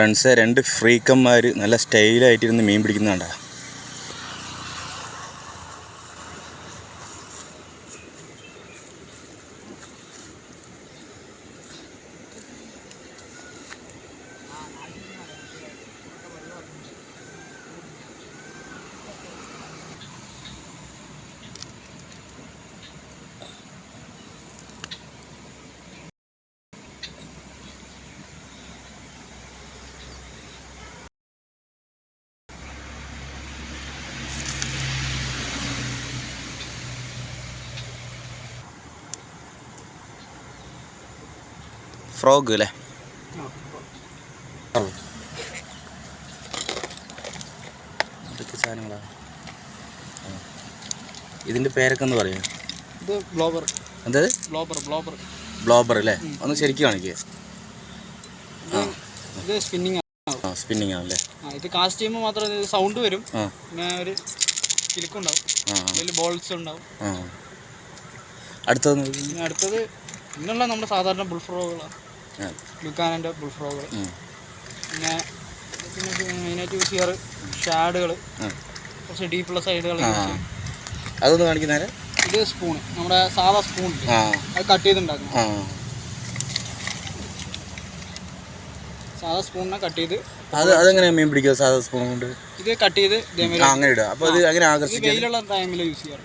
Friends, രണ്ട് ഫ്രീക്കന്മാർ നല്ല സ്റ്റൈലായിട്ടിരുന്ന് മീൻ പിടിക്കുന്നുണ്ടാ. Frog അല്ലേ? ഇതൊക്കെ സാധനങ്ങളാണ്. ഇതിൻ്റെ പേരൊക്കെ ഒന്ന് പറയാം. ഇത് ബ്ലോബർ. എന്താ? ബ്ലോബർ അല്ലേ? ഒന്ന് ശരിക്കും കാണിക്കുക. ഇത് സ്പിന്നിങ് സ്പിന്നിങ് ആണല്ലേ? ഇത് കാസ്റ്റ് ചെയ്യുമ്പോൾ മാത്രമേ സൗണ്ട് വരും. പിന്നെ ഒരു കിലുക്കുണ്ടാവും, അതിൽ ബോൾസ് ഉണ്ടാവും. അടുത്തത് ഇങ്ങനെയുള്ള നമ്മുടെ സാധാരണ ബുൾ ഫ്രോഗുകളാണ്, ലുക്കാനൻ്റെ ബുൾ ഫ്രോഗുകൾ. പിന്നെ മെയിനായിട്ട് യൂസ് ചെയ്യാറ് ഷാഡുകൾ, കുറച്ച് ഡീപ്പുള്ള സൈഡുകൾ. അതൊന്ന് കാണിക്കുന്നേരെ. ഇത് സ്പൂണ്, നമ്മുടെ സാധാ സ്പൂൺ, അത് കട്ട് ചെയ്തുണ്ടാക്കണം. സാധാ സ്പൂണിനെ കട്ട് ചെയ്ത് അതെങ്ങനെയാണ് മീൻ പിടിക്കുക? സാധാ സ്പൂൺ കൊണ്ട് ഇത് കട്ട് ചെയ്ത് അങ്ങനെ ഇടുക. അപ്പോൾ അത് അങ്ങനെ ആകർഷിക്കും. വെയിലുള്ള ടൈമിൽ യൂസ് ചെയ്യാറ്,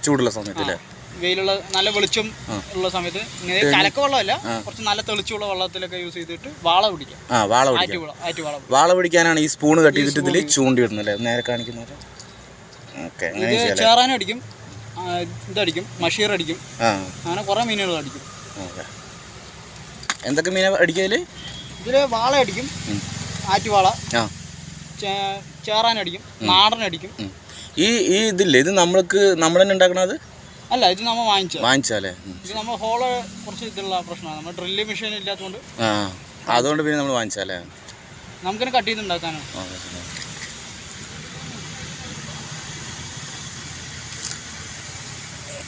ചൂടുള്ള സമയത്ത് അല്ലേ? വെയിലുള്ള നല്ല വെളിച്ചം ഉള്ള സമയത്ത്, കലക്ക വെള്ളമല്ല, കുറച്ച് നല്ല തെളിച്ചുള്ള വെള്ളത്തിലൊക്കെ യൂസ് ചെയ്തിട്ട് വാള പിടിക്കാം. വാള പിടിക്കാനാണ് ഈ സ്പൂണ് കട്ട് ചെയ്തിട്ട് ഇതിൽ ചൂണ്ടി ഇടുന്നല്ലേ? നേരെ കാണിക്കുന്നത്. ചേറാനും അടിക്കും, ഇതടിക്കും, മഷീർ അടിക്കും, അങ്ങനെ കുറേ മീനുകൾ അടിക്കും. എന്തൊക്കെ മീനാ അടിക്കുക ഇതില്? വാള അടിക്കും, ആറ്റുവാള, ചേറാനടിക്കും, നാടനടിക്കും. ഈ ഇതില്ലേ, ഇത് നമ്മൾ തന്നെ ഉണ്ടാക്കണത് അല്ല, ഇത് നമ്മൾ വാങ്ങിച്ചാലേ? ഇത് നമ്മൾ ഹോള് കുറച്ച് ഇതുള്ള പ്രശ്നമാണ്, നമ്മൾ ഡ്രില്ല് മെഷീൻ ഇല്ലാത്തതുകൊണ്ട്. അതുകൊണ്ട് പിന്നെ നമ്മൾ വാങ്ങിച്ചാലേ? നമുക്കിനെ കട്ട് ചെയ്തുണ്ടാക്കാനാണ്.